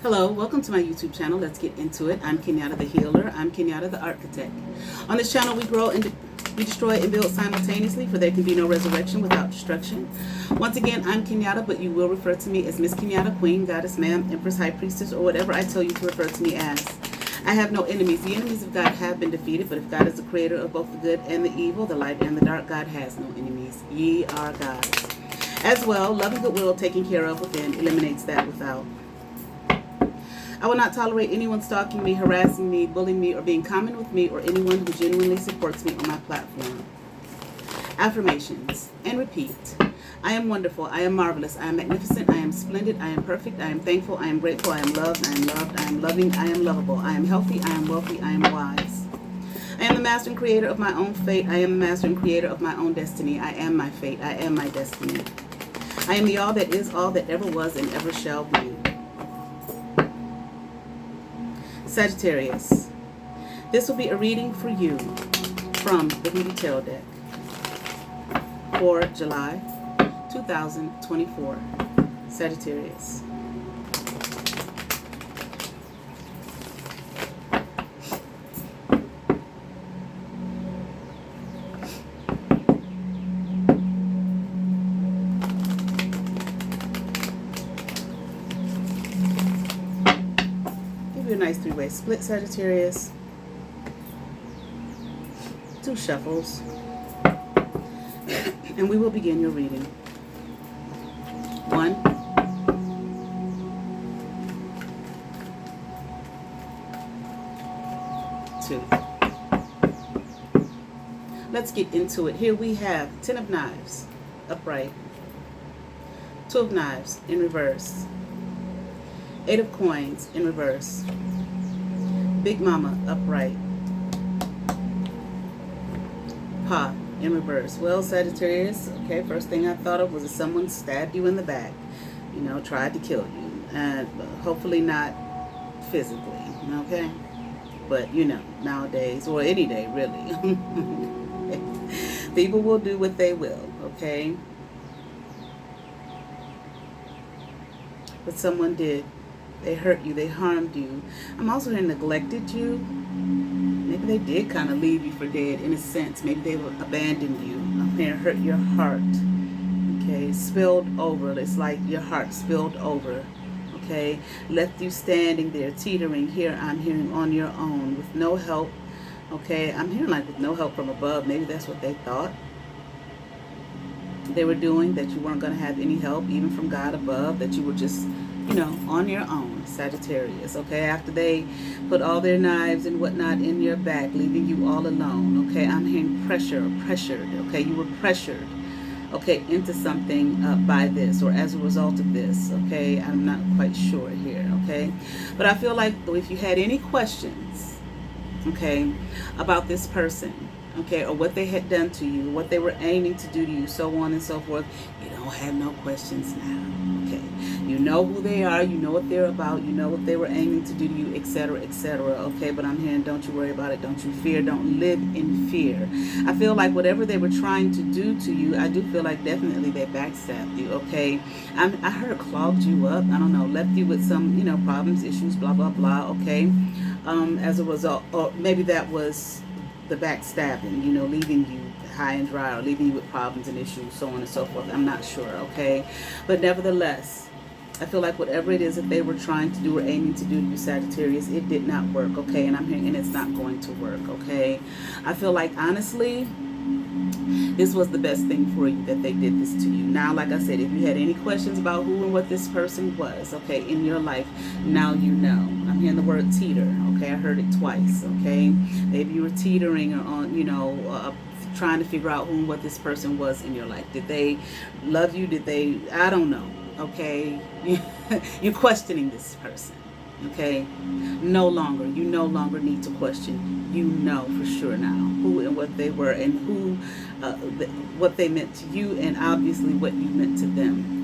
Hello, welcome to my YouTube channel. Let's get into it. I'm Kenyatta the Healer. I'm Kenyatta the ArtKitech. On this channel, we grow and we destroy and build simultaneously, for there can be no resurrection without destruction. Once again, I'm Kenyatta, but you will refer to me as Miss Kenyatta, Queen, Goddess, Ma'am, Empress, High Priestess, or whatever I tell you to refer to me as. I have no enemies. The enemies of God have been defeated, but if God is the creator of both the good and the evil, the light and the dark, God has no enemies. Ye are gods. As well, love and goodwill taken care of within eliminates that without. I will not tolerate anyone stalking me, harassing me, bullying me, or being common with me, or anyone who genuinely supports me on my platform. Affirmations. And repeat. I am wonderful. I am marvelous. I am magnificent. I am splendid. I am perfect. I am thankful. I am grateful. I am loved. I am loved. I am loving. I am lovable. I am healthy. I am wealthy. I am wise. I am the master and creator of my own fate. I am the master and creator of my own destiny. I am my fate. I am my destiny. I am the all that is, all that ever was, and ever shall be. Sagittarius. This will be a reading for you from the Hoodie Tail deck for July 2024. Sagittarius. A nice three-way split, Sagittarius. 2 shuffles. And we will begin your reading. 1, 2. Let's get into it. Here we have 10 of Knives, upright. 2 of Knives, in reverse. 8 of Coins, in reverse. Big Mama, upright. Pa, in reverse. Well, Sagittarius, okay, first thing I thought of was if someone stabbed you in the back, you know, tried to kill you. And hopefully not physically, okay? But, you know, nowadays, or any day, really. People will do what they will, okay? But someone did. They hurt you. They harmed you. I'm also hearing neglected you. Maybe they did kind of leave you for dead in a sense. Maybe they abandoned you. I'm hearing hurt your heart. Okay, spilled over. It's like your heart spilled over. Okay, left you standing there teetering. Here I'm hearing on your own with no help. Okay, I'm hearing like with no help from above. Maybe that's what they thought they were doing, that you weren't going to have any help even from God above, that you were just, you know, on your own, Sagittarius, okay? After they put all their knives and whatnot in your back, leaving you all alone, okay? I'm hearing pressured, okay? You were pressured, okay, into something by this or as a result of this, okay? I'm not quite sure here, okay? But I feel like if you had any questions, okay, about this person, okay, or what they had done to you, what they were aiming to do to you, so on and so forth, you don't have no questions now, okay? You know who they are, you know what they're about, you know what they were aiming to do to you, etc., okay? But I'm hearing, don't you worry about it, don't you fear, don't live in fear. I feel like whatever they were trying to do to you, I do feel like definitely they backstabbed you, okay? I heard clogged you up, I don't know, left you with some, you know, problems, issues, blah, blah, blah, okay? As a result, or maybe that was the backstabbing, you know, leaving you high and dry, or leaving you with problems and issues, so on and so forth. I'm not sure, okay? But nevertheless, I feel like whatever it is that they were trying to do or aiming to do to you, Sagittarius, it did not work, okay? And I'm hearing, and it's not going to work, okay? I feel like, honestly, this was the best thing for you that they did this to you. Now, like I said, if you had any questions about who and what this person was, okay, in your life, now you know. I'm hearing the word teeter, okay? I heard it twice, okay? Maybe you were teetering or on, you know, trying to figure out who and what this person was in your life. Did they love you? Did they, I don't know, okay? You're questioning this person, okay? No longer. You no longer need to question. You know for sure now who and what they were, and who, what they meant to you, and obviously what you meant to them.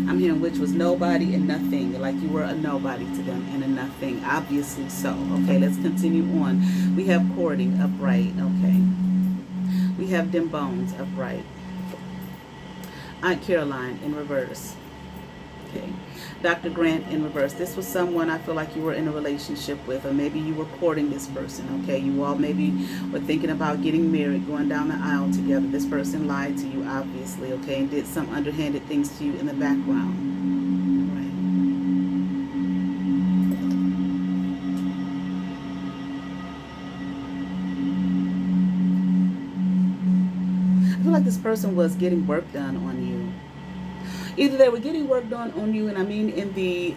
I'm hearing which was nobody and nothing, like you were a nobody to them and a nothing, obviously so. Okay, let's continue on. We have courting upright, okay. We have dim bones upright. Aunt Caroline in reverse. Okay. Dr. Grant in reverse. This was someone I feel like you were in a relationship with, or maybe you were courting this person. Okay. You all maybe were thinking about getting married, going down the aisle together. This person lied to you, obviously, okay, and did some underhanded things to you in the background. Right. I feel like this person was getting work done on you. Either they were getting work done on you, and I mean in the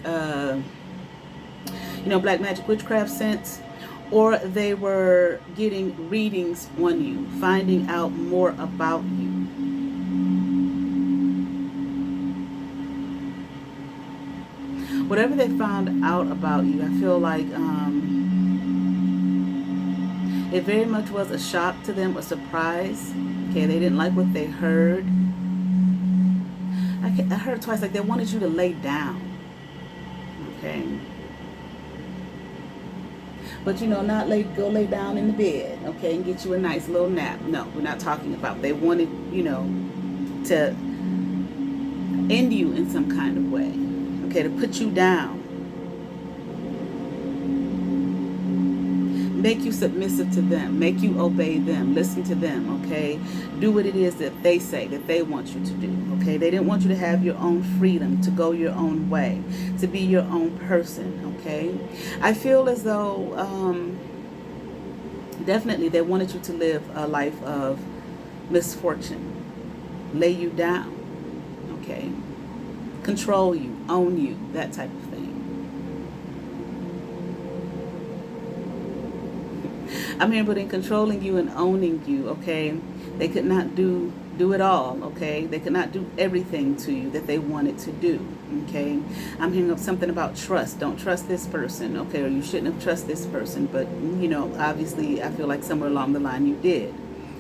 black magic witchcraft sense, or they were getting readings on you, finding out more about you. Whatever they found out about you, I feel like it very much was a shock to them, a surprise. Okay, they didn't like what they heard. I heard twice, like they wanted you to lay down. Okay. But not go lay down in the bed, okay, and get you a nice little nap. No, we're not talking about. They wanted, to end you in some kind of way. Okay, to put you down. Make you submissive to them. Make you obey them. Listen to them, okay? Do what it is that they say, that they want you to do, okay? They didn't want you to have your own freedom, to go your own way, to be your own person, okay? I feel as though definitely they wanted you to live a life of misfortune. Lay you down, okay? Control you, own you, that type of thing. I'm here, but in controlling you and owning you, okay, they could not do it all, okay? They could not do everything to you that they wanted to do, okay? I'm hearing of something about trust. Don't trust this person, okay? Or you shouldn't have trusted this person, but, obviously I feel like somewhere along the line you did.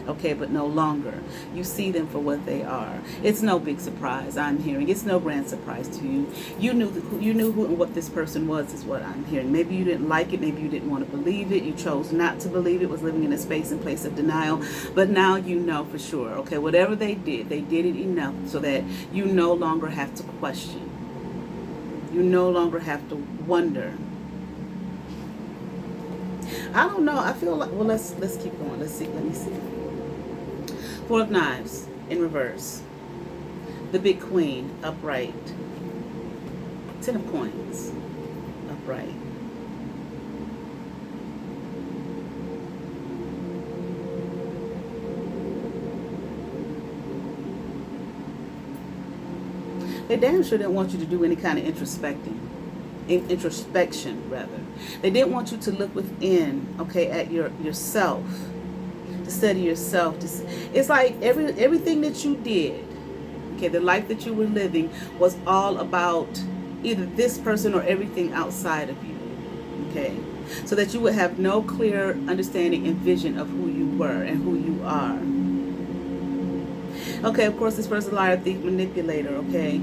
Okay, but no longer. You see them for what they are. It's no big surprise, I'm hearing. It's no grand surprise to you. You knew who and what this person was, is what I'm hearing. Maybe you didn't like it. Maybe you didn't want to believe it. You chose not to believe it, was living in a space and place of denial. But now you know for sure. Okay, whatever they did it enough so that you no longer have to question. You no longer have to wonder. I don't know. I feel like, well, let's keep going. Let's see. Let me see. Four of Knives in reverse. The Big Queen, upright. Ten of Coins, upright. They damn sure didn't want you to do any kind of introspection, rather. They didn't want you to look within, okay, at yourself. To study yourself. It's like everything that you did, okay, the life that you were living was all about either this person or everything outside of you, okay, so that you would have no clear understanding and vision of who you were and who you are. Okay, of course, this person, liar, thief, manipulator, okay.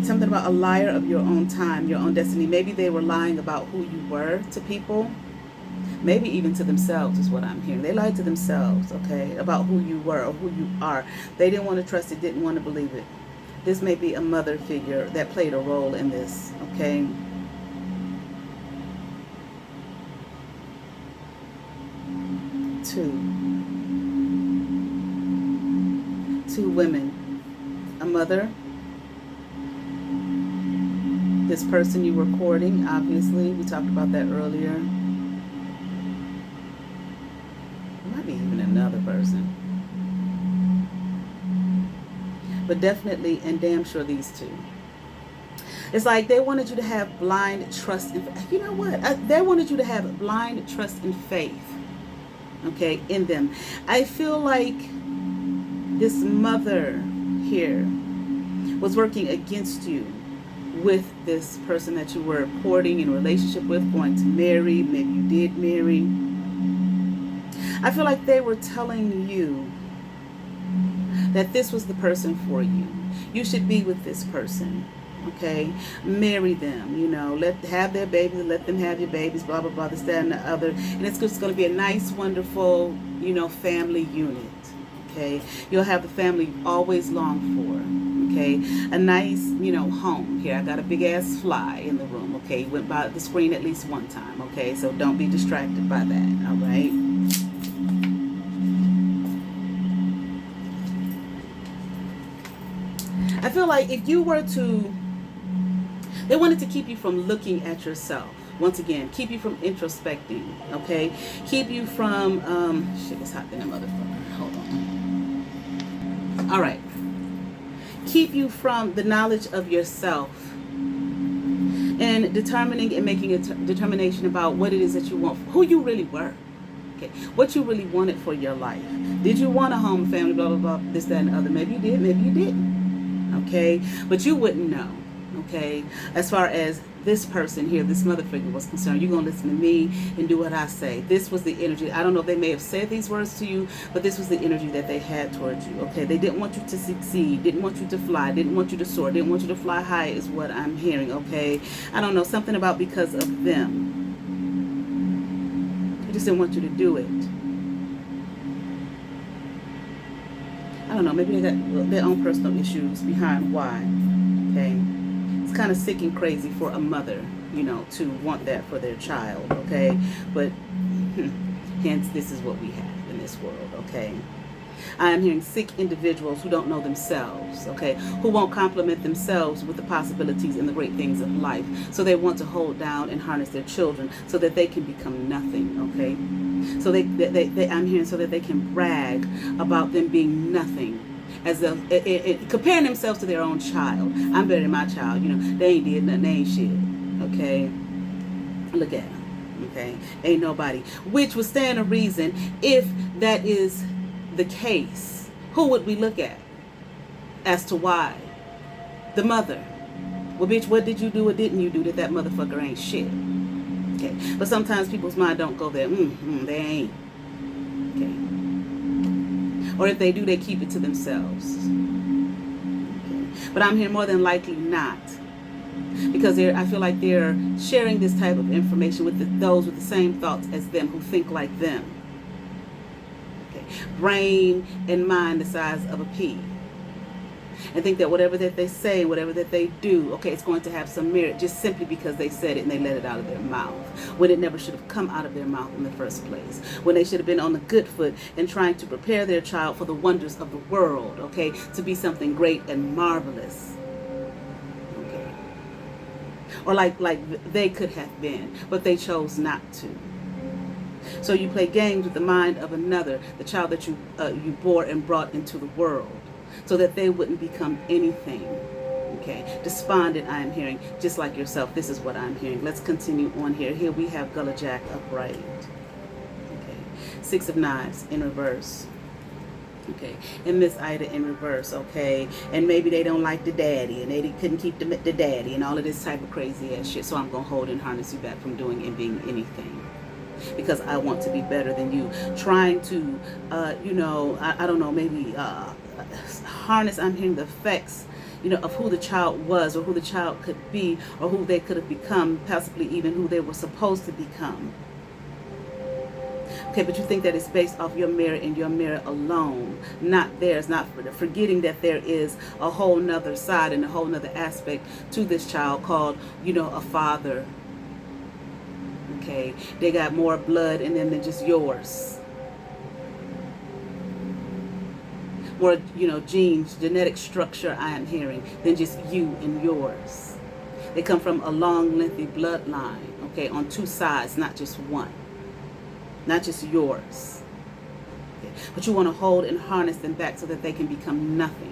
Something about a liar of your own time, your own destiny. Maybe they were lying about who you were to people. Maybe even to themselves is what I'm hearing. They lied to themselves, okay, about who you were or who you are. They didn't want to trust it, didn't want to believe it. This may be a mother figure that played a role in this, okay? Two women. A mother. This person you were courting, obviously. We talked about that earlier. Even another person, but definitely and damn sure these two. It's like they wanted you to have blind trust in, they wanted you to have blind trust and faith, okay, in them. I feel like this mother here was working against you with this person that you were courting, in a relationship with, going to marry. Maybe you did marry. I feel like they were telling you that this was the person for you. You should be with this person, okay? Marry them, have their babies, let them have your babies, blah, blah, blah, this, that, and the other. And it's just going to be a nice, wonderful, family unit, okay? You'll have the family you always longed for, okay? A nice, home. Here, I got a big ass fly in the room, okay? Went by the screen at least one time, okay? So don't be distracted by that, all right? I feel like if you were to, they wanted to keep you from looking at yourself. Once again, keep you from introspecting, okay? Keep you from, shit, it's hot in the motherfucker. Hold on. All right. Keep you from the knowledge of yourself and determining and making a determination about what it is that you want, who you really were, okay? What you really wanted for your life. Did you want a home, family, blah, blah, blah, this, that, and the other? Maybe you did, maybe you didn't, okay? But you wouldn't know, okay? As far as this person here, this mother figure was concerned, you're going to listen to me and do what I say. This was the energy. I don't know if they may have said these words to you, but this was the energy that they had towards you, okay? They didn't want you to succeed, didn't want you to fly, didn't want you to soar, didn't want you to fly high is what I'm hearing, okay? I don't know, something about because of them. They just didn't want you to do it. I don't know, maybe they got their own personal issues behind why, okay? Kind of sick and crazy for a mother, to want that for their child, okay? But hence, this is what we have in this world, okay? I am hearing sick individuals who don't know themselves, okay? Who won't compliment themselves with the possibilities and the great things of life. So they want to hold down and harness their children so that they can become nothing, okay? So I'm hearing so that they can brag about them being nothing. As comparing themselves to their own child. I'm better than my child. They ain't did nothing. They ain't shit. Okay? Look at them. Okay? Ain't nobody. Which would stand a reason if that is the case. Who would we look at as to why? The mother. Well, bitch, what did you do or didn't you do that motherfucker ain't shit? Okay? But sometimes people's mind don't go there. They ain't. Okay? Or if they do, they keep it to themselves. Okay. But I'm here more than likely not. Because I feel like they're sharing this type of information with those with the same thoughts as them, who think like them. Okay. Brain and mind the size of a pea. And think that whatever that they say, whatever that they do, okay, it's going to have some merit just simply because they said it and they let it out of their mouth. When it never should have come out of their mouth in the first place. When they should have been on the good foot and trying to prepare their child for the wonders of the world, okay, to be something great and marvelous. Okay. Or like they could have been, but they chose not to. So you play games with the mind of another, the child that you bore and brought into the world, so that they wouldn't become anything. Okay, despondent, I am hearing, just like yourself. This is what I'm hearing. Let's continue on here. Here we have Gullah Jack upright. Okay, 6 of Knives in reverse. Okay, and Miss Ida in reverse. Okay, and maybe they don't like the daddy, and they couldn't keep the daddy, and all of this type of crazy ass shit. So I'm gonna hold and harness you back from doing and being anything. Because I want to be better than you. Trying to, I don't know, maybe harness, I'm hearing the effects, of who the child was, or who the child could be, or who they could have become, possibly even who they were supposed to become. Okay, but you think that it's based off your mirror and your mirror alone, not theirs, not forgetting that there is a whole nother side and a whole nother aspect to this child called, a father. Okay, they got more blood in them than just yours. More, genes, genetic structure I am hearing than just you and yours. They come from a long, lengthy bloodline, okay, on two sides, not just one. Not just yours. Okay. But you want to hold and harness them back so that they can become nothing.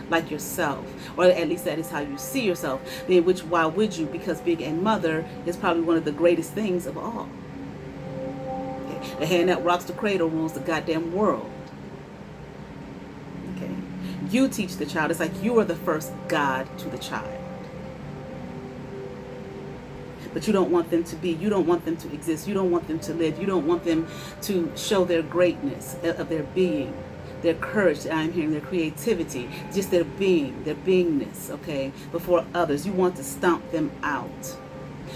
Like yourself, or at least that is how you see yourself. Then why would you? Because being a mother is probably one of the greatest things of all. Okay. The hand that rocks the cradle rules the goddamn world. Okay, you teach the child. It's like you are the first God to the child. But you don't want them to be, you don't want them to exist, you don't want them to live, you don't want them to show their greatness of their being. Their courage, I'm hearing their creativity, just their being, their beingness, okay, before others. You want to stomp them out.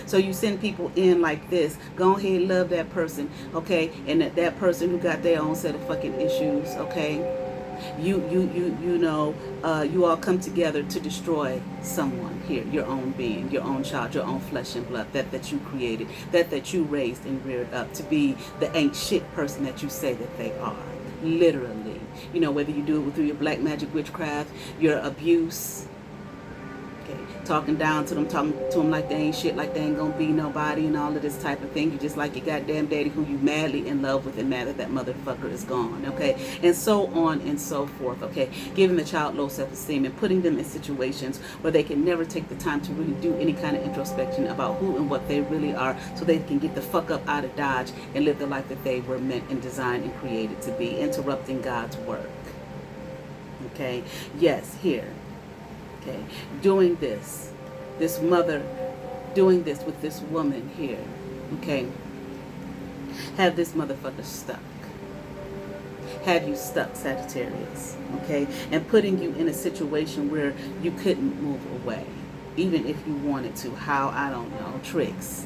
So you send people in like this, go ahead, love that person, okay, and that person who got their own set of fucking issues, okay, You all come together to destroy someone here, your own being, your own child, your own flesh and blood, that you created, that you raised and reared up to be the ain't shit person that you say that they are. Literally. Whether you do it through your black magic witchcraft, your abuse, talking down to them, talking to them like they ain't shit, like they ain't gonna be nobody and all of this type of thing. You just like your goddamn daddy who you madly in love with and mad that motherfucker is gone, okay? And so on and so forth, okay? Giving the child low self-esteem and putting them in situations where they can never take the time to really do any kind of introspection about who and what they really are, so they can get the fuck up out of Dodge and live the life that they were meant and designed and created to be, interrupting God's work, okay? Yes, here. Okay, doing this mother doing this with this woman here, okay, have this motherfucker stuck. Have you stuck, Sagittarius, okay, and putting you in a situation where you couldn't move away, even if you wanted to. How? I don't know. Tricks,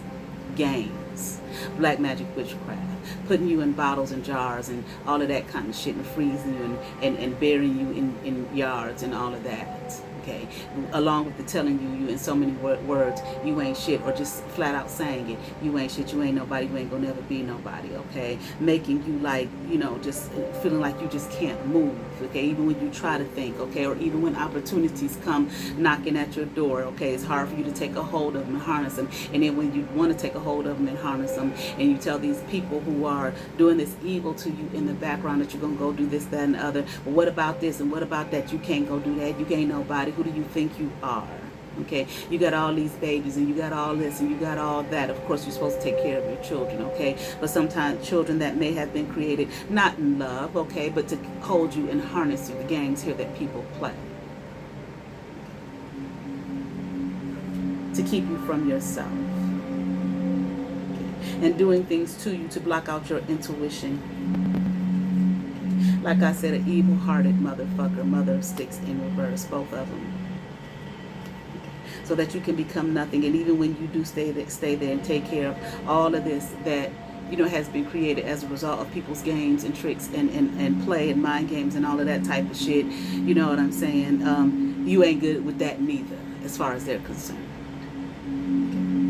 games, black magic witchcraft, putting you in bottles and jars and all of that kind of shit, and freezing you and burying you in yards and all of that. Okay, along with the telling you in so many words, you ain't shit, or just flat out saying it, you ain't shit, you ain't nobody, you ain't gonna never be nobody, okay, making you like, just feeling like you just can't move, okay, even when you try to think, okay, or even when opportunities come knocking at your door, okay, it's hard for you to take a hold of them and harness them, and then when you want to take a hold of them and harness them, and you tell these people who are doing this evil to you in the background that you're gonna go do this, that, and the other, well, what about this and what about that, you can't go do that, you ain't nobody, who do you think you are? Okay, you got all these babies and you got all this and you got all that. Of course, you're supposed to take care of your children, okay? But sometimes children that may have been created not in love, okay, but to hold you and harness you, the games here that people play, to keep you from yourself, okay, and doing things to you to block out your intuition. Like I said, an evil-hearted motherfucker, mother of sticks in reverse, both of them. So that you can become nothing. And even when you do stay there and take care of all of this that, has been created as a result of people's games and tricks and play and mind games and all of that type of shit, you know what I'm saying? You ain't good with that neither, as far as they're concerned.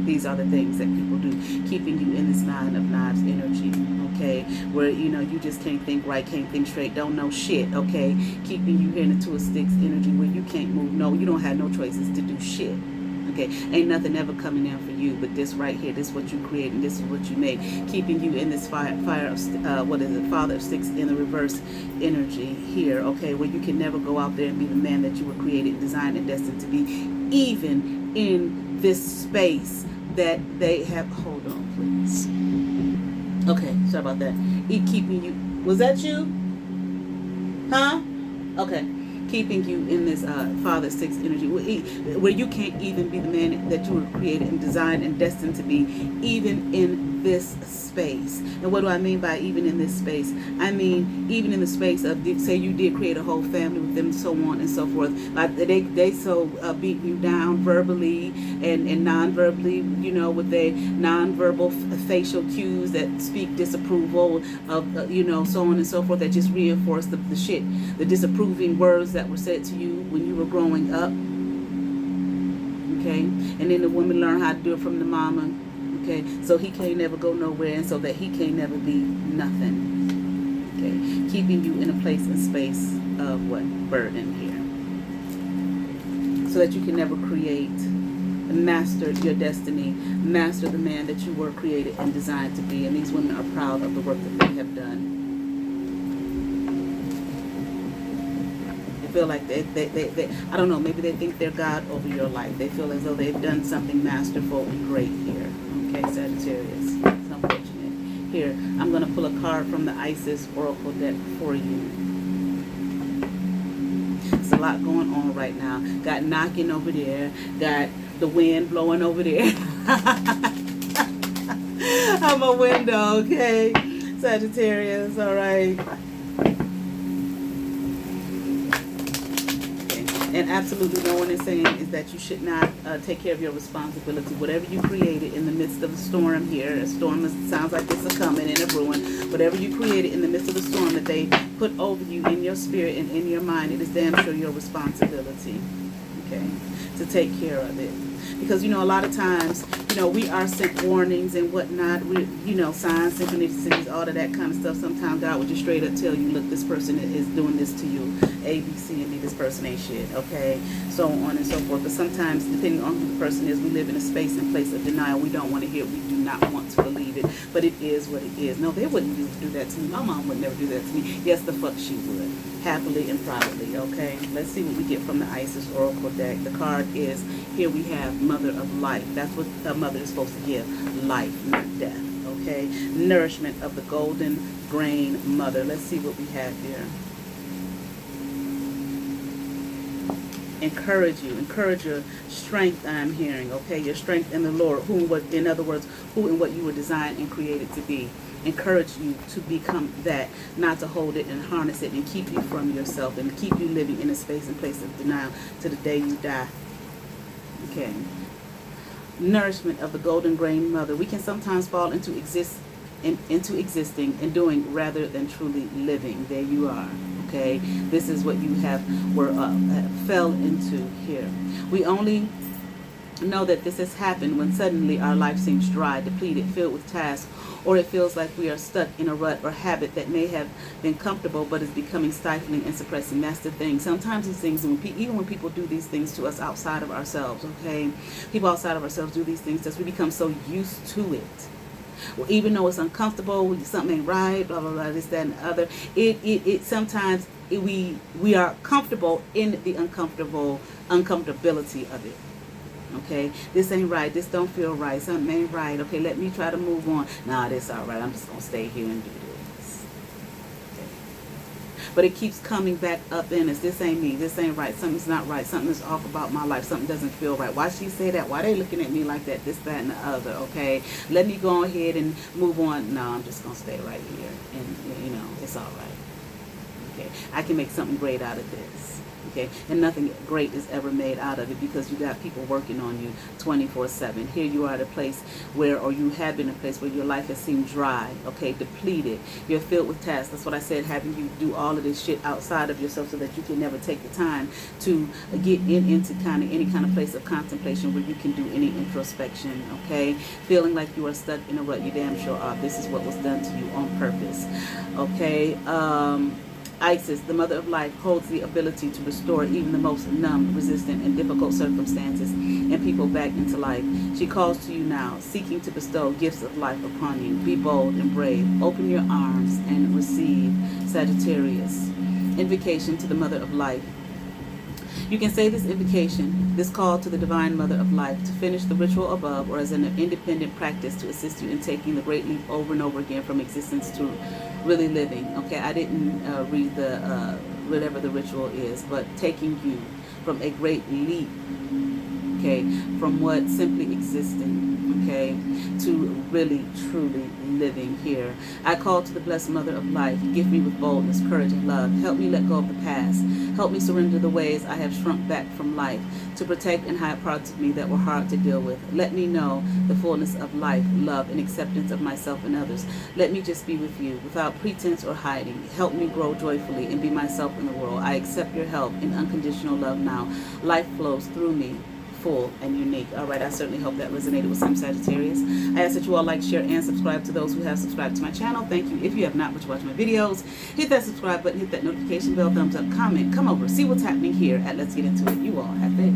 These are the things that people do, keeping you in this Nine of Knives energy, okay, where, you just can't think right, can't think straight, don't know shit, okay, keeping you here in the Two of Sticks energy where you can't move, no, you don't have no choices to do shit, okay, ain't nothing ever coming in for you, but this right here, this is what you created, and this is what you made, keeping you in this Father of Sticks in the reverse energy here, okay, where you can never go out there and be the man that you were created, designed, and destined to be, even in this space that they have. Hold on, please. Okay, sorry about that. Keeping you. Was that you? Huh? Okay. Keeping you in this Father Six energy where you can't even be the man that you were created and designed and destined to be, even in this space. And what do I mean by even in this space? I mean even in the space of, say you did create a whole family with them, so on and so forth. Like they so beat you down verbally and non-verbally, with their non-verbal facial cues that speak disapproval of, so on and so forth, that just reinforce the shit, the disapproving words that were said to you when you were growing up, okay? And then the women learn how to do it from the mama, okay? So he can't never go nowhere, and so that he can't never be nothing, okay? Keeping you in a place and space of what? Burden here. So that you can never create, master your destiny, master the man that you were created and designed to be. And these women are proud of the work that they have done. Feel like they I don't know, maybe they think they're God over your life. They feel as though they've done something masterful and great here. Okay, Sagittarius. It's unfortunate. Here, I'm going to pull a card from the Isis Oracle deck for you. There's a lot going on right now. Got knocking over there. Got the wind blowing over there. I'm a window, okay? Sagittarius, all right. And absolutely no one is saying is that you should not take care of your responsibility. Whatever you created in the midst of a storm here, a storm sounds like it's a coming and a brewing. Whatever you created in the midst of the storm that they put over you in your spirit and in your mind, it is damn sure your responsibility, okay, to take care of it. Because, you know, a lot of times, you know, we are sent warnings and whatnot. We, you know, signs, synchronicities, all of that kind of stuff. Sometimes God will just straight up tell you, look, this person is doing this to you. A, B, C, and D, this person ain't shit, okay? So on and so forth. But sometimes, depending on who the person is, we live in a space and place of denial. We don't want to hear it. We do not want to believe it. But it is what it is. No, they wouldn't do that to me. My mom would never do that to me. Yes, the fuck she would. Happily and proudly, okay? Let's see what we get from the Isis Oracle deck. The card is, here we have Mother of Life. That's what a mother is supposed to give. Life, not death, okay? Nourishment of the golden grain mother. Let's see what we have here. Encourage you. Encourage your strength, I'm hearing, okay? Your strength in the Lord. Who, what, in other words, who and what you were designed and created to be. Encourage you to become that, not to hold it and harness it and keep you from yourself and keep you living in a space and place of denial to the day you die. Okay. Nourishment of the golden grain mother. We can sometimes fall into existing and doing rather than truly living. There you are. Okay. This is what you fell into here. We only know that this has happened when suddenly our life seems dry, depleted, filled with tasks, or it feels like we are stuck in a rut or habit that may have been comfortable but is becoming stifling and suppressing. That's the thing. Sometimes these things, even when people do these things to us outside of ourselves, okay? People outside of ourselves do these things to us. We become so used to it. Well, even though it's uncomfortable, something ain't right, blah, blah, blah, this, that, and the other. Sometimes we are comfortable in the uncomfortability of it. Okay, this ain't right, this don't feel right, something ain't right, okay, let me try to move on. Nah, this all right, I'm just going to stay here and do this. Okay. But it keeps coming back up in us. This ain't me, this ain't right, something's not right, something's off about my life, something doesn't feel right. Why she say that? Why they looking at me like that? This, that, and the other, okay? Let me go ahead and move on. No, I'm just going to stay right here, and, you know, it's all right. Okay, I can make something great out of this. Okay, and nothing great is ever made out of it because you got people working on you 24/7. Here you are at a place where, or you have been a place where your life has seemed dry, okay, depleted. You're filled with tasks. That's what I said, having you do all of this shit outside of yourself so that you can never take the time to get into any kind of place of contemplation where you can do any introspection, okay? Feeling like you are stuck in a rut, you damn sure are. This is what was done to you on purpose, okay? Isis, the mother of life, holds the ability to restore even the most numb, resistant, and difficult circumstances and people back into life. She calls to you now, seeking to bestow gifts of life upon you. Be bold and brave. Open your arms and receive. Sagittarius. Invocation to the mother of life. You can say this invocation, this call to the divine mother of life, to finish the ritual above or as an independent practice to assist you in taking the great leap over and over again from existence to really living. Okay, I didn't read the whatever the ritual is, but taking you from a great leap, okay, from what simply existing, okay, to really truly living here. I call to the blessed mother of life. Give me with boldness, courage, and love. Help me let go of the past. Help me surrender the ways I have shrunk back from life, to protect and hide parts of me that were hard to deal with. Let me know the fullness of life, love, and acceptance of myself and others. Let me just be with you without pretense or hiding. Help me grow joyfully and be myself in the world. I accept your help in unconditional love now. Life flows through me, full and unique. All right, I certainly hope that resonated with some Sagittarius. I ask that you all like, share, and subscribe to those who have subscribed to my channel. Thank you. If you have not, but you watch my videos, hit that subscribe button, hit that notification bell, thumbs up, comment, come over, see what's happening here at Let's Get Into It. You all have faith.